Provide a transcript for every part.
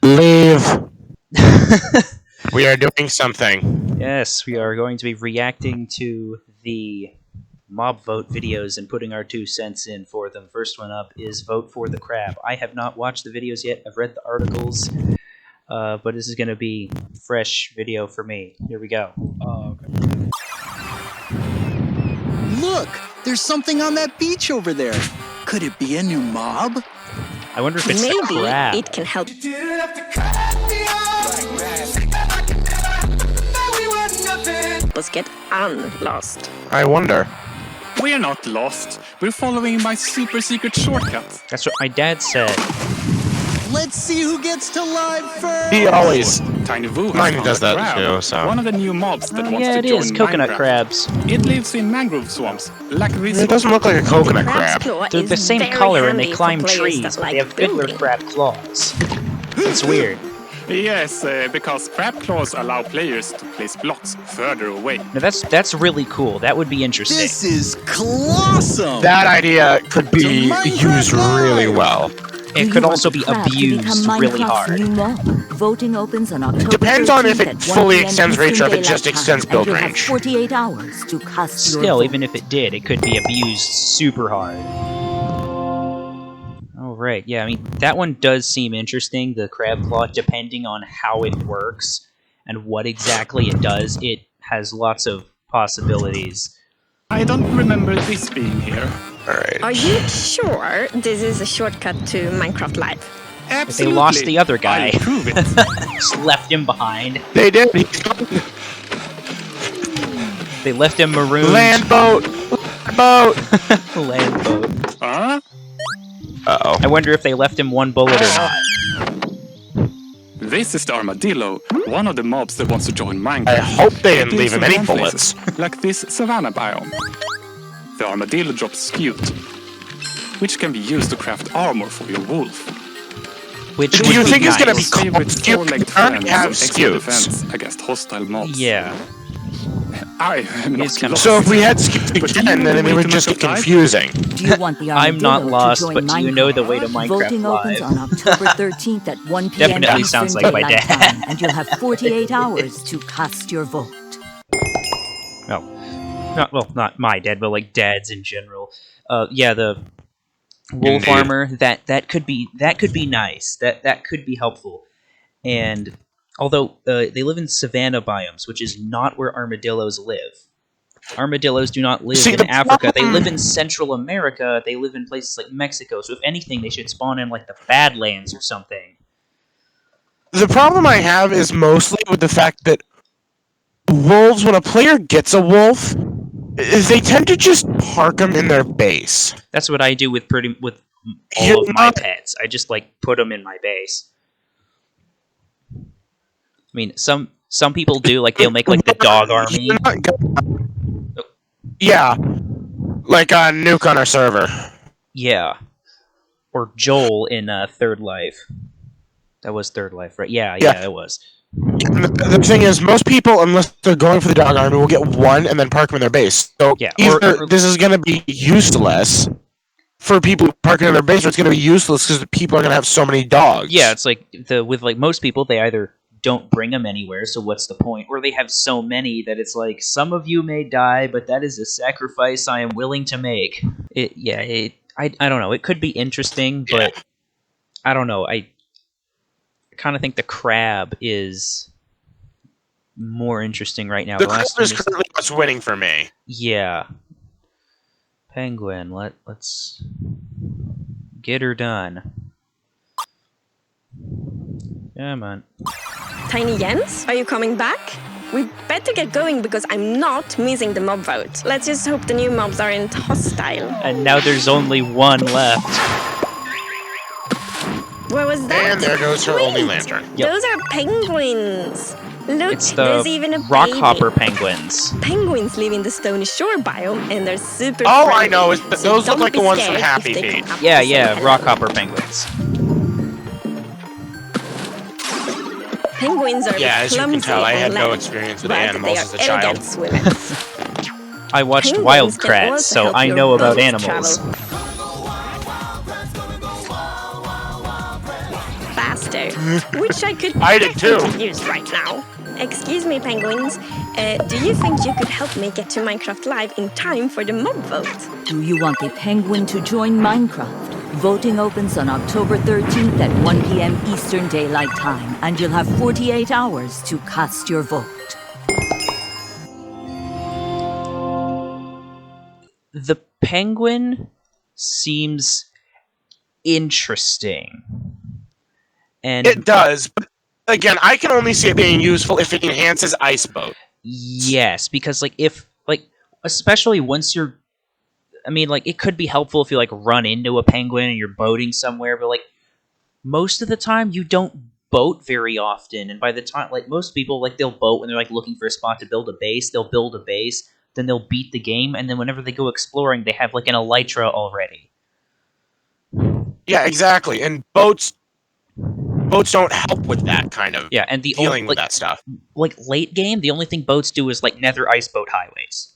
Leave. We are doing something. Yes, we are going to be reacting to the mob vote videos and putting our 2 cents in for them. First one up is Vote for the Crab. I have not watched the videos yet. I've read the articles, but this is going to be fresh video for me. Here we go. Oh, okay. Look! There's something on that beach over there. Could it be a new mob? I wonder if it's the crab. Maybe it can help. Let's get unlost. I wonder. We're not lost. We're following my super secret shortcut. That's what my dad said. Let's see who gets to live first! He always. Tiny Woo has Mine found does a that crab, too, so. one of the new mobs that wants Yeah, to it join is. Coconut Minecraft. crabs. It lives in mangrove swamps, like this. It doesn't look like a coconut Crab's crab. claw They're is the same very color and they handy for climb players trees, that but like they have fiddler building. crab claws. It's weird. Yes, because crab claws allow players to place blocks further away. Now that's really cool. That would be interesting. This is clawsome! That idea could be To Minecraft used really Live! well. It could also be abused really hard. Voting opens on October Depends on if 13th it at 1 fully p.m. extends Eastern range or if it Daylight just Time, extends and build you'll have range. 48 hours to cast your Still, vote. even if it did, it could be abused super hard. Oh, right. Yeah, I mean, that one does seem interesting, the crab claw, depending on how it works and what exactly it does. It has lots of possibilities. I don't remember this being here. Alright. Are you sure this is a shortcut to Minecraft Live? Absolutely. They lost the other guy. I'll prove it. Just left him behind. They did. They left him marooned. Land boat. Boat. Land boat. Huh? Uh-oh. I wonder if they left him one bullet or not. This is the Armadillo, one of the mobs that wants to join Minecraft. I hope they didn't It leave lives him in any warm bullets. places, like this savanna biome. The Armadillo drops skewed, which can be used to craft armor for your wolf. Which Do would you be think it's gonna be nice. called Favorite skew? four-legged You already friends have of extra skews. defense against hostile mobs. Yeah. I am It's not kinda- lost. So if we had skewed But do you again, know then the it way would to just get Minecraft Live? confusing. Do you want the I'm not Armadillo lost, to join but do you know the way to Minecraft? Minecraft Voting opens Live? on October 13th at 1 p.m. Definitely Eastern sounds like my Daylight dad. Time, and you'll have 48 hours to cast your vote. No. Not my dad, but like dads in general. Yeah, the wolf Indeed. armor, that could be nice. That could be helpful. And although they live in savanna biomes, which is not where armadillos live. Armadillos do not live See, in the Africa. They problem- live in Central America. They live in places like Mexico. So if anything, they should spawn in like the Badlands or something. The problem I have is mostly with the fact that wolves, when a player gets a wolf, is they tend to just park them in their base. That's what I do with all You're of my not- pets. I just like put them in my base. I mean, some people do, like they'll make like the dog army. You're not gonna- Yeah, like a nuke on our server. Yeah, or Joel in Third Life. That was Third Life, right? Yeah, it was. The thing is, most people, unless they're going for the dog army, will get one and then park them in their base. So Yeah, either or- this is going to be useless for people parking in their base, or it's going to be useless because the people are going to have so many dogs. Yeah, it's like with like most people, they either don't bring them anywhere, so what's the point? Or they have so many that it's like, some of you may die, but that is a sacrifice I am willing to make. I don't know. It could be interesting, but I don't know. I kind of think the crab is more interesting right now. The last crab is time currently what's winning for me. Yeah. Penguin, let's get her done. Come on. Tiny Jens, are you coming back? We better get going because I'm not missing the mob vote. Let's just hope the new mobs aren't hostile. And now there's only one left. Where was that? And there goes her only lantern. Yep. Those are penguins. Look, It's there's even a the rockhopper baby. penguins. Penguins live in the stony shore biome and they're super Oh, friendly. I know. So Those look don't like be the ones from scared Happy if they Feet. come up Yeah, to say yeah, hello. rockhopper penguins. Penguins are Yeah, as you can clumsy tell, I on had no land, experience with but animals they as a are elegant child. swimmers. I watched Penguins Wild can Kratts, also so help I your know about boat animals. travel. Fast faster, which I could I did too. definitely use right now. Excuse me, penguins. Do you think you could help me get to Minecraft Live in time for the mob vote? Do you want the penguin to join Minecraft? Voting opens on October 13th at 1 p.m. Eastern Daylight Time, and you'll have 48 hours to cast your vote. The penguin seems interesting. And It does, but again, I can only see it being useful if it enhances Ice Boat. yes, because especially once you're it could be helpful if you run into a penguin and you're boating somewhere, but most of the time you don't boat very often, and by the time most people they'll boat when they're looking for a spot to build a base, they'll build a base, then they'll beat the game, and then whenever they go exploring they have an elytra already. Yeah, exactly. And boats don't help with that kind of Yeah, and the dealing with that stuff. Late game, the only thing boats do is nether ice boat highways.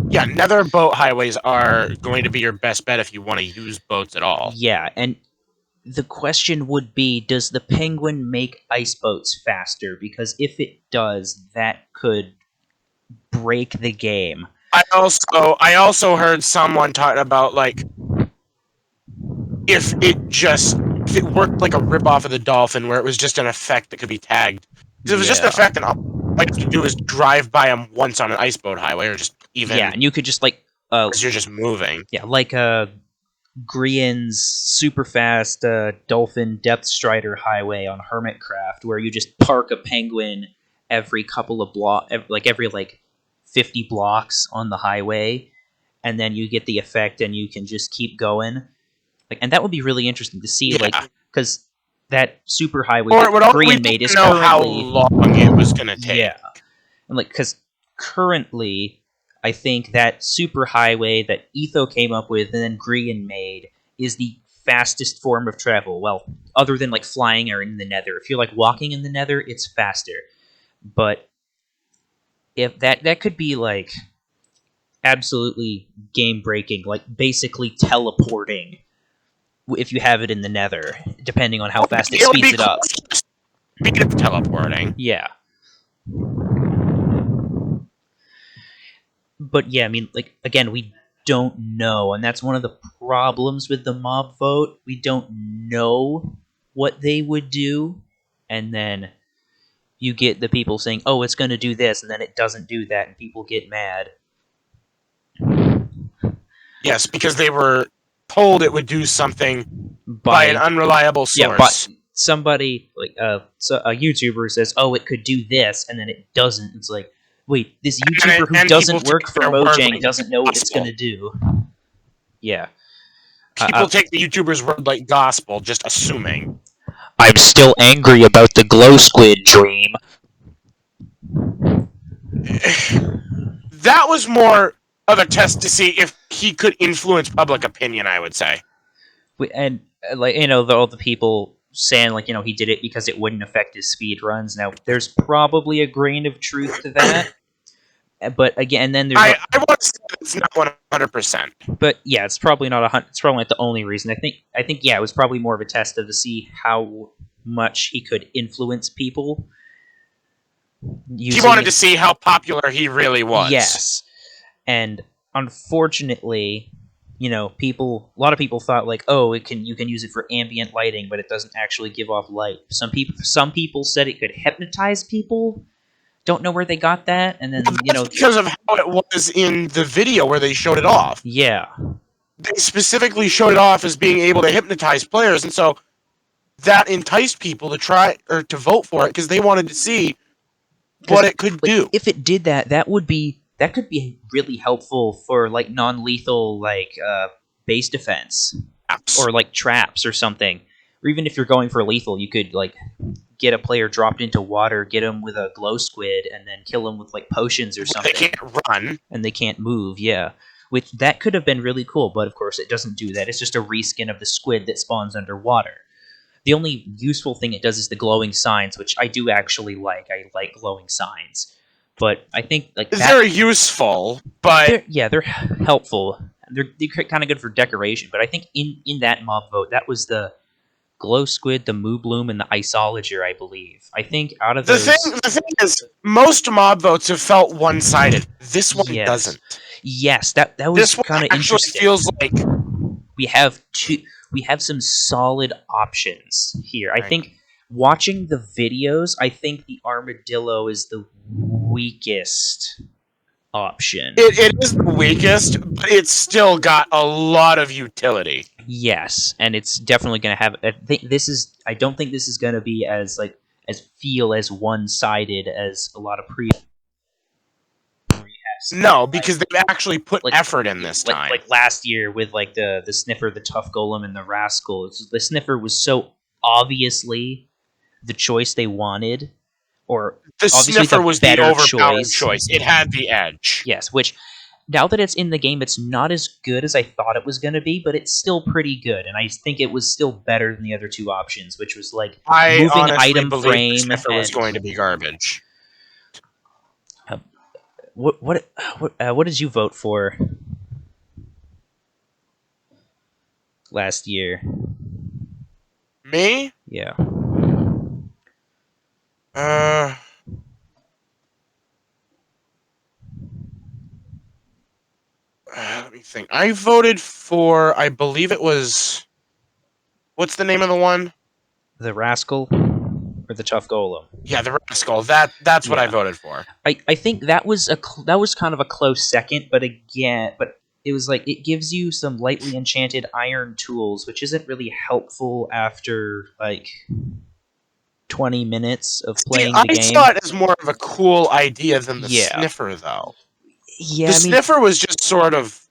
Yeah, nether boat highways are going to be your best bet if you want to use boats at all. Yeah, and the question would be, does the penguin make ice boats faster? Because if it does, that could break the game. I also heard someone talking about if it worked like a ripoff of the dolphin, where it was just an effect that could be tagged. If it was just an effect, and all you have to do is drive by them once on an ice boat highway, or just even Yeah, and you could just because you're just moving. yeah, Grian's super fast dolphin depth strider highway on Hermitcraft, where you just park a penguin every couple of every 50 blocks on the highway, and then you get the effect, and you can just keep going. And that would be really interesting to see, because that super highway that Grian made is know currently how long it was going to take. Yeah, and because currently, I think that super highway that Etho came up with and then Grian made is the fastest form of travel. Well, other than flying or in the Nether. If you're walking in the Nether, it's faster. But if that could be absolutely game breaking, basically teleporting. If you have it in the Nether, depending on how fast it speeds it up. Speaking of teleporting. Yeah. But yeah, again, we don't know, and that's one of the problems with the mob vote. We don't know what they would do, and then you get the people saying, oh, it's going to do this, and then it doesn't do that, and people get mad. Yes, because they were told it would do something by an unreliable source. Yeah, but somebody, so a YouTuber says, oh, it could do this, and then it doesn't. It's wait, this YouTuber who doesn't work for Mojang doesn't know what it's going to do. Yeah. People take the YouTuber's word like gospel, just assuming. I'm still angry about the glow squid dream. That was more of a test to see if he could influence public opinion, I would say. And all the people saying he did it because it wouldn't affect his speed runs. Now there's probably a grain of truth to that, but again, then there's I want to say it's not 100%. But yeah, it's probably not it's probably not the only reason. I think it was probably more of a test to see how much he could influence people. He wanted to see how popular he really was. Yes. And unfortunately, a lot of people thought you can use it for ambient lighting, but it doesn't actually give off light. Some people said it could hypnotize people. Don't know where they got that, and then that's because of how it was in the video where they showed it off. Yeah, they specifically showed it off as being able to hypnotize players, and so that enticed people to try or to vote for it because they wanted to see what it could do. If it did that, that could be really helpful for non-lethal base defense or traps or something. Or even if you're going for lethal, you could get a player dropped into water, get them with a glow squid, and then kill them with potions or something. They can't run and they can't move. Yeah, which that could have been really cool, but of course it doesn't do that. It's just a reskin of the squid that spawns underwater. The only useful thing it does is the glowing signs, which I do actually like. I like glowing signs. But I think they're useful, but they're helpful. They're kind of good for decoration. But I think in that mob vote, that was the Glow Squid, the Moo Bloom, and the Isolager, I believe. I think out of The those... thing is, most mob votes have felt one-sided. This one Yes. doesn't. Yes, that was This one kind of actually interesting. feels like We have some solid options here. I Right. think watching the videos, I think the Armadillo is the weakest option. it is the weakest, but it's still got a lot of utility. Yes, and it's definitely going to have. I don't think this is going to be as as one-sided as a lot of previous. No, because they've actually put effort in this time. Like last year with like the Sniffer, the Tough Golem, and the Rascal. The Sniffer was so obviously the choice they wanted, or The obviously Sniffer was the better overpowered choice. It had the edge. Yes, which now that it's in the game, it's not as good as I thought it was going to be, but it's still pretty good, and I think it was still better than the other two options, which was like I moving honestly item believe frame. the Sniffer was and- going to be garbage. What did you vote for last year? Me? Yeah. Let me think. I voted for, I believe it was, what's the name of the one? The Rascal or the Tough Golem? Yeah, the Rascal. That's what I Yeah. voted for. I think that was that was kind of a close second, but it was like it gives you some lightly enchanted iron tools, which isn't really helpful after like 20 minutes of playing the I game. saw it as more of a cool idea than the Yeah. Sniffer, though. Yeah, The I mean, Sniffer was just sort of.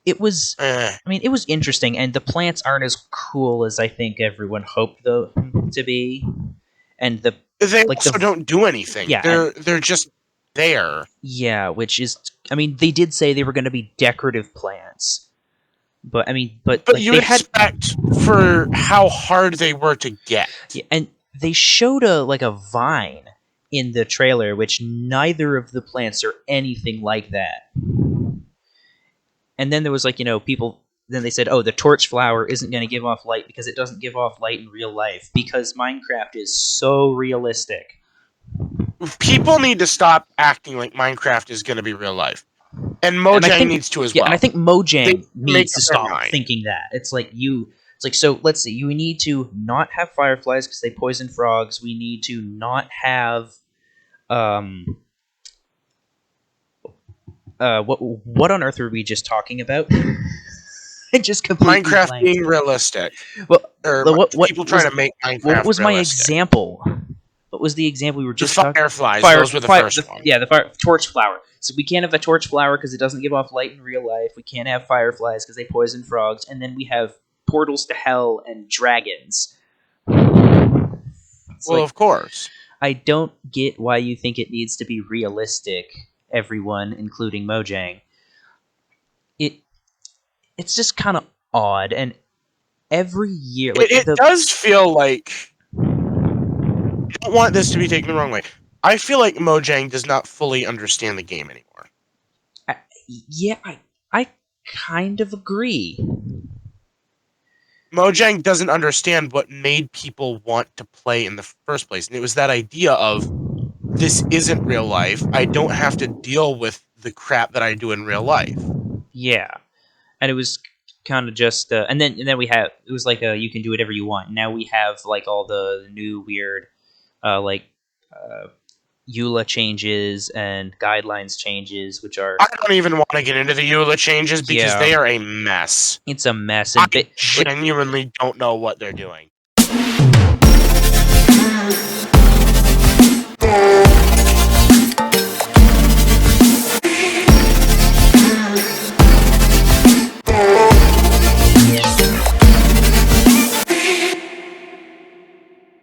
it was. Eh. I mean, it was interesting, and the plants aren't as cool as I think everyone hoped them to be. And They like also don't do anything. Yeah, they're just there. yeah, which is, I mean, they did say they were going to be decorative plants, but I mean, but like, you they would had, expect for how hard they were to get. yeah, and they showed a vine in the trailer, which neither of the plants are anything like that. And then there was like, people. Then they said, "Oh, the torch flower isn't going to give off light because it doesn't give off light in real life because Minecraft is so realistic." People need to stop acting like Minecraft is going to be real life, and Mojang needs to as well. Yeah, and I think Mojang They make needs to up their stop mind. thinking that. It's like so let's see, you need to not have fireflies because they poison frogs. We need to not have what on earth were we just talking about? I just completely Minecraft blanked. being realistic, Well, or what people trying to make Minecraft. what was my realistic. example? What was the example we were The just talking? fireflies. Those were the first one. Yeah, the torch flower. So we can't have a torch flower because it doesn't give off light in real life. We can't have fireflies because they poison frogs, and then we have portals to hell and dragons. Well, of course. I don't get why you think it needs to be realistic, everyone, including Mojang. It's just kind of odd, and every year... Like, It does feel like... I don't want this to be taken the wrong way. I feel like Mojang does not fully understand the game anymore. I kind of agree. Mojang doesn't understand what made people want to play in the first place. And it was that idea of, this isn't real life. I don't have to deal with the crap that I do in real life. Yeah. And it was kind of just... and then we have... It was like, you can do whatever you want. Now we have like all the new weird... EULA changes and guidelines changes, which are... I don't even want to get into the EULA changes because Yeah. they are a mess. It's a mess. I And genuinely don't know what they're doing.